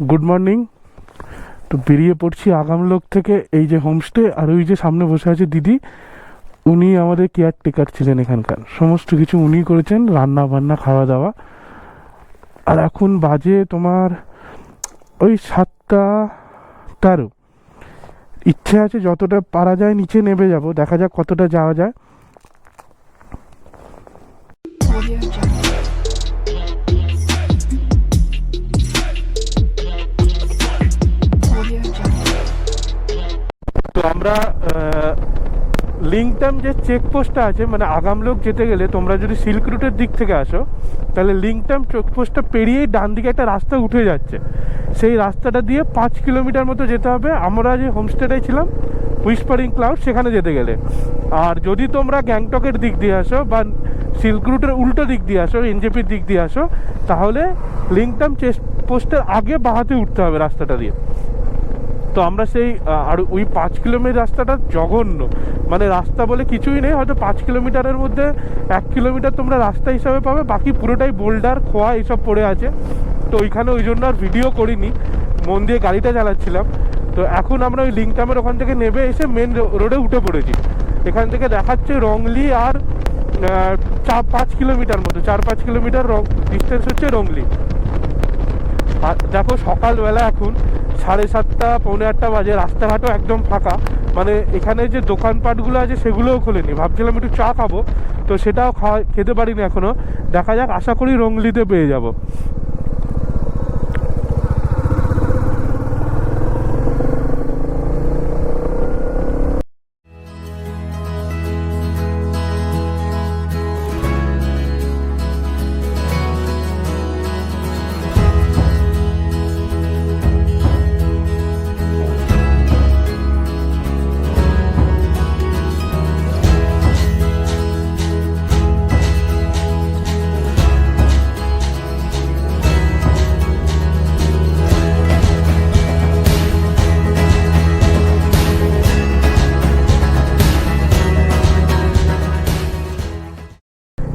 Good morning. তো বেরিয়ে পড়ছি আগামলোক থেকে। এই যে হোমস্টে, আর ওই যে সামনে বসে আছে দিদি, উনি আমাদের কেয়ারটেকার ছিলেন এখানকার। সমস্ত কিছু উনি করেছেন, রান্না বান্না খাওয়া দাওয়া। আর এখন বাজে তোমার ওই 7:13। ইচ্ছে আছে যতটা পারা যায় নিচে নেমে যাব, দেখা যাক কতটা যাওয়া যায়। তো আমরা লিংটাম যে চেকপোস্টটা আছে, মানে আগামলোক যেতে গেলে তোমরা যদি সিল্ক রুটের দিক থেকে আসো, তাহলে লিংটাম চেকপোস্টটা পেরিয়েই ডান দিকে একটা রাস্তা উঠে যাচ্ছে। সেই রাস্তাটা দিয়ে 5 কিলোমিটার মতো যেতে হবে আমরা যে হোমস্টেটাই ছিলাম, হুইসপারিং ক্লাউড, সেখানে যেতে গেলে। আর যদি তোমরা গ্যাংটকের দিক দিয়ে আসো বা সিল্ক রুটের উল্টো দিক দিয়ে আসো, এনজেপির দিক দিয়ে আসো, তাহলে লিংটাম চেকপোস্টের আগে বাঁহাতে উঠতে হবে রাস্তাটা দিয়ে। তো আমরা সেই আর ওই 5 কিলোমিটার রাস্তাটা জঘন্য, মানে রাস্তা বলে কিছুই নেই। হয়তো 5 কিলোমিটারের মধ্যে 1 কিলোমিটার তোমরা রাস্তা হিসাবে পাবে, বাকি পুরোটাই বোল্ডার খোয়া এইসব পড়ে আছে। তো ওইখানে ওই জন্য আর ভিডিও করিনি, মন দিয়ে গাড়িটা চালাচ্ছিলাম। তো এখন আমরা ওই লিংটামের ওখান থেকে নেমে এসে মেন রোডে উঠে পড়েছি। এখান থেকে দেখাচ্ছে রংলি, আর 5 কিলোমিটার মতো, 4-5 কিলোমিটার ডিস্টেন্স হচ্ছে রংলি। আর দেখো সকালবেলা এখন 7:30 পৌনে 8টা বাজে, রাস্তাঘাটও একদম ফাঁকা। মানে এখানে যে দোকানপাটগুলো আছে সেগুলোও খোলেনি। ভাবছিলাম একটু চা খাবো, তো সেটাও খেতে পারিনি এখনো। দেখা যাক, আশা করি রংলিতে পেয়ে যাব।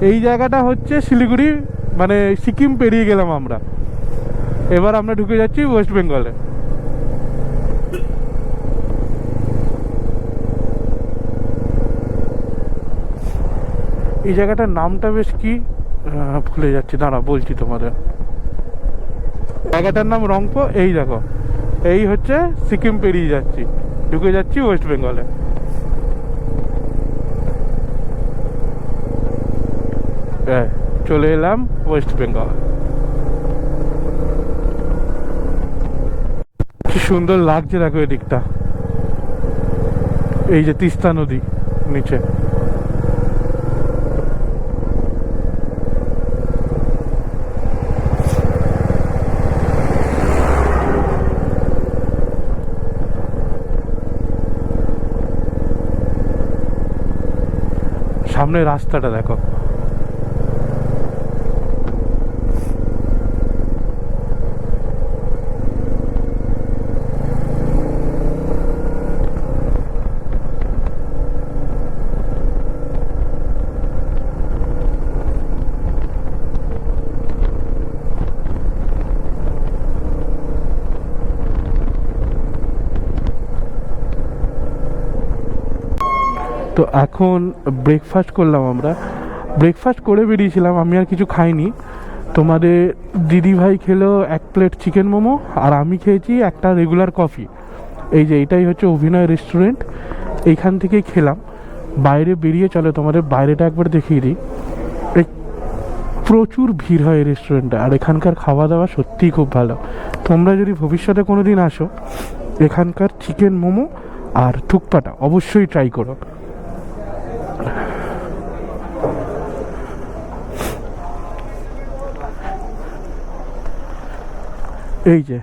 এই জায়গাটা হচ্ছে শিলিগুড়ি, মানে সিকিম পেরিয়ে গেলাম আমরা। এবার আমরা ঢুকে যাচ্ছি ওয়েস্ট বেঙ্গলে। এই জায়গাটার নামটা বেশ কি ভুলে যাচ্ছি, দাঁড়া বলছি তোমাদের। জায়গাটার নাম রংপো। এই দেখো, এই হচ্ছে সিকিম পেরিয়ে যাচ্ছি, ঢুকে যাচ্ছি ওয়েস্ট বেঙ্গলে। চলে এলাম ওয়েস্ট বেঙ্গল। কি সুন্দর লাগছে দেখো এদিকটা, এই যে তিস্তা নদী নিচে। সামনে রাস্তাটা দেখো। তো এখন ব্রেকফাস্ট করলাম আমরা। ব্রেকফাস্ট করে বেরিয়েছিলাম, আমি আর কিছু খাইনি। তোমাদের দিদিভাই খেলো 1 প্লেট চিকেন মোমো, আর আমি খেয়েছি একটা রেগুলার কফি। এই যে এটাই হচ্ছে অভিনয় রেস্টুরেন্ট, এইখান থেকেই খেলাম। বাইরে বেরিয়ে চলো তোমাদের বাইরেটা একবার দেখিয়ে দিই। এই প্রচুর ভিড় হয় এই রেস্টুরেন্টে, আর এখানকার খাওয়া দাওয়া সত্যিই খুব ভালো। তোমরা যদি ভবিষ্যতে কোনো দিন আসো, এখানকার চিকেন মোমো আর থুকপাটা অবশ্যই ট্রাই করো। এই যে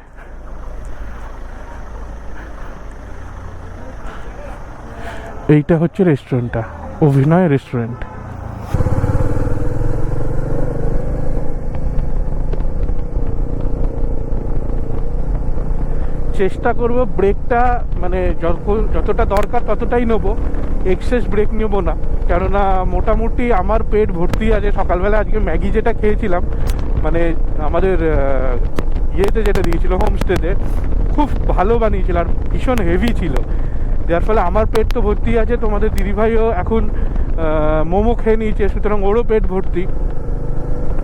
এইটা হচ্ছে রেস্টুরেন্টটা, অভিনয় রেস্টুরেন্ট। চেষ্টা করব ব্রেকটা মানে যতটা দরকার ততটাই নেবো, এক্সেস ব্রেক নেবো না। কেননা মোটামুটি আমার পেট ভর্তি আছে। সকালবেলা আজকে ম্যাগি যেটা খেয়েছিলাম, মানে আমাদের ইয়েতে যেটা দিয়েছিল হোমস্টেতে, খুব ভালো বানিয়েছিল আর ভীষণ হেভি ছিল, যার ফলে আমার পেট তো ভর্তি আছে, তোমাদের দিদিভাইও এখন মোমো খেয়ে নিয়েছে, সুতরাং ওরও পেট ভর্তি।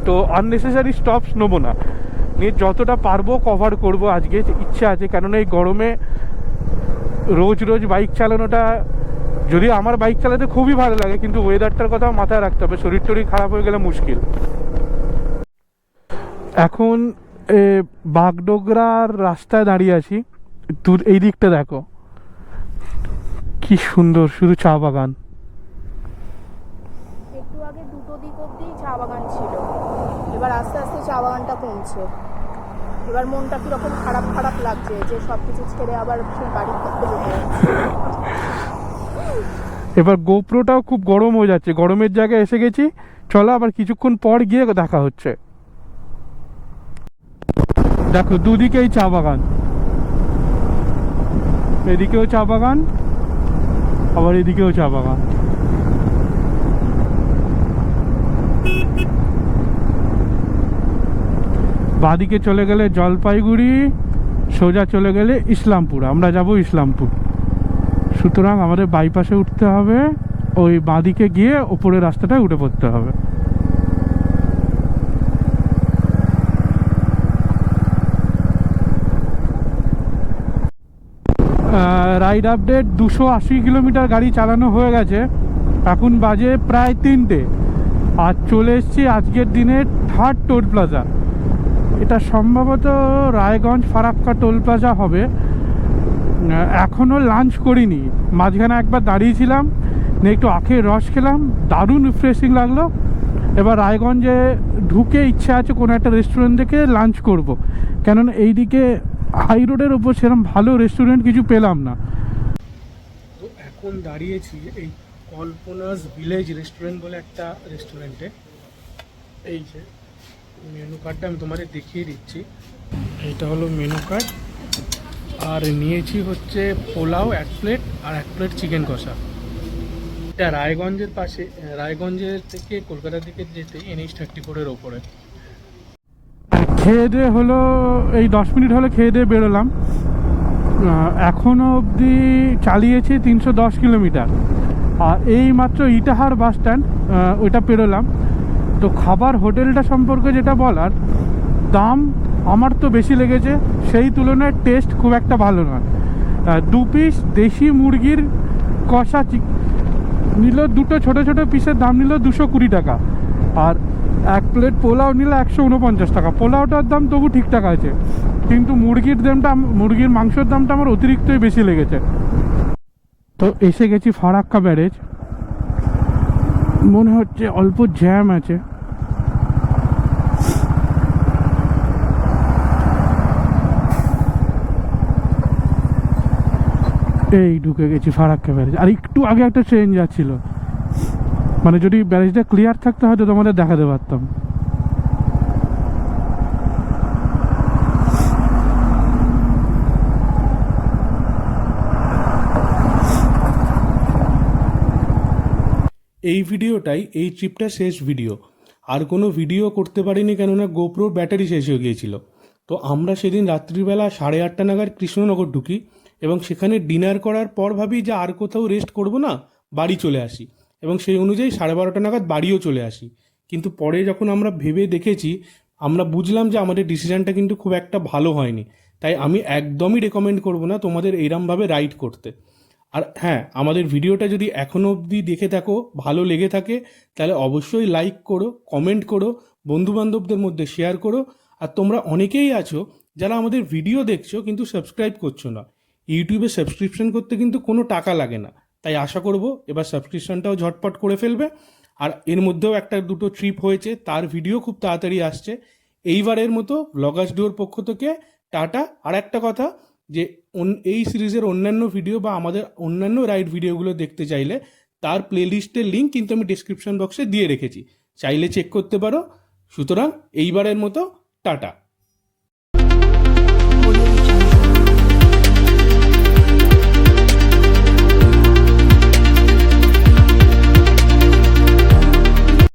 তো আননেসেসারি স্টপস নেবো না, নিয়ে যতটা পারবো কভার করব আজকে, ইচ্ছা আছে। কেননা এই গরমে রোজ রোজ বাইক চালানোটা, যদিও আমার বাইক চালাতে খুবই ভালো লাগে, কিন্তু ওয়েদারটার কথা মাথায় রাখতে হবে, শরীর টরীর খারাপ হয়ে গেলে মুশকিল। এখন বাগডোগরার রাস্তায় দাঁড়িয়ে আছি, দূর এই দিকটা দেখো কি সুন্দর, শুধু চা বাগান। একটু আগে দুটো দিক অব্দি চা বাগান ছিল, এবার আস্তে আস্তে চা বাগানটা কমছে। এবার মনটা কিরকম খারাপ খারাপ লাগছে যে সবকিছু ছেড়ে আবার সেই বাড়ির দিকে যেতে হচ্ছে। এবার গোপ্রোটাও খুব গরম হয়ে যাচ্ছে, গরমের জায়গায় এসে গেছি, চলো আবার কিছুক্ষণ পর গিয়ে দেখা হচ্ছে। দেখো দুদিকেই চা বাগান, এদিকেও চা বাগান, আবার এদিকেও চা বাগান। বাদিকে চলে গেলে জলপাইগুড়ি, সোজা চলে গেলে ইসলামপুর, আমরা যাব ইসলামপুর। সুতরাং আমাদের বাইপাসে উঠতে হবে, ওই বাঁদিকে গিয়ে ওপরের রাস্তাটায় উঠে পড়তে হবে। রাইড আপডেট 280 কিলোমিটার গাড়ি চালানো হয়ে গেছে, এখন বাজে প্রায় 3টে, আর চলে এসেছি আজকের দিনের 3rd টোল প্লাজা। এটা সম্ভবত রায়গঞ্জ ফারাক্কা টোল প্লাজা হবে। এখনও লাঞ্চ করিনি, মাঝখানে একবার দাঁড়িয়েছিলাম, নিয়ে একটু আখের রস খেলাম, দারুণ রিফ্রেশিং লাগলো। এবার রায়গঞ্জে ঢুকে ইচ্ছা আছে কোনো একটা রেস্টুরেন্ট থেকে লাঞ্চ করব, কেননা এইদিকে হাই রোডের ওপর সেরকম ভালো রেস্টুরেন্ট কিছু পেলাম না। তো এখন দাঁড়িয়েছি এই কল্পনাস ভিলেজ রেস্টুরেন্ট বলে একটা রেস্টুরেন্টে। এই যে মেনু কার্ডটা আমি তোমাদের দেখিয়ে দিচ্ছি, এইটা হলো মেনু কার্ড। আর নিয়েছি হচ্ছে পোলাও 1 প্লেট আর 1 প্লেট চিকেন কষা। এটা রায়গঞ্জের পাশে, রায়গঞ্জের থেকে কলকাতা থেকে যেতে NH-34-এর ওপরে। খেয়ে দিয়ে হলো এই 10 মিনিট হলো খেয়ে দিয়ে বেরোলাম, এখনও অবধি চালিয়েছি 310 কিলোমিটার। আর এই মাত্র ইটাহার বাস স্ট্যান্ড ওইটা পেরোলাম। তো খাবার হোটেলটা সম্পর্কে যেটা বলার, দাম আমার তো বেশি লেগেছে, সেই তুলনায় টেস্ট খুব একটা ভালো নয়। 2 পিস দেশি মুরগির কষা নিল, দুটো ছোটো ছোটো পিসের দাম নিল 220 টাকা, আর 1 প্লেট পোলাও নিল 149 টাকা। পোলাওটার দাম তবু ঠিকঠাক আছে, কিন্তু মুরগির মাংসের দামটা আমার অতিরিক্তই বেশি লেগেছে। তো এসে গেছি ফারাক্কা ব্যারেজ, মনে হচ্ছে অল্প জ্যাম আছে। এই ঢুকে গেছি ফারাক্কা ব্যারেজ, আর একটু আগে একটা ট্রেন যাচ্ছিল, মানে যদি ব্যারেজটা ক্লিয়ার থাকতে হয়তো তোমাদের দেখাতে পারতাম। এই ভিডিওটাই এই ট্রিপটা শেষ ভিডিও, আর কোনো ভিডিও করতে পারিনি কেননা গোপ্রোর ব্যাটারি শেষ হয়ে গিয়েছিল। তো আমরা সেদিন রাত্রিবেলা 8:30 নাগাদ কৃষ্ণনগর ঢুকি, এবং সেখানে ডিনার করার পর ভাবি যে আর কোথাও রেস্ট করব না, বাড়ি চলে আসি, এবং সেই অনুযায়ী 12:30 নাগাদ বাড়িও চলে আসি। কিন্তু পরে যখন আমরা ভেবে দেখেছি, আমরা বুঝলাম যে আমাদের ডিসিশনটা কিন্তু খুব একটা ভালো হয়নি। তাই আমি একদমই রেকমেন্ড করব না তোমাদের এইরমভাবে রাইড করতে। আর হ্যাঁ, আমাদের ভিডিওটা যদি এখনও অবধি দেখে থাকো, ভালো লেগে থাকে, তাহলে অবশ্যই লাইক করো, কমেন্ট করো, বন্ধুবান্ধবদের মধ্যে শেয়ার করো। আর তোমরা অনেকেই আছো যারা আমাদের ভিডিও দেখছো কিন্তু সাবস্ক্রাইব করছো না। ইউটিউবে সাবস্ক্রিপশন করতে কিন্তু কোনো টাকা লাগে না, তাই আশা করব এবার সাবস্ক্রিপশনটাও ঝটপট করে ফেলবে। আর এর মধ্যেও 1-2টো ট্রিপ হয়েছে, তার ভিডিও খুব তাড়াতাড়ি আসছে। এইবারের মতো ব্লগার্স ডুয়োর পক্ষ থেকে টাটা। আর একটা কথা, যে এই সিরিজের অন্যান্য ভিডিও বা আমাদের অন্যান্য রাইড ভিডিওগুলো দেখতে চাইলে তার প্লেলিস্টের লিঙ্ক কিন্তু আমি ডিসক্রিপশন বক্সে দিয়ে রেখেছি, চাইলে চেক করতে পারো। সুতরাং এইবারের মতো টাটা।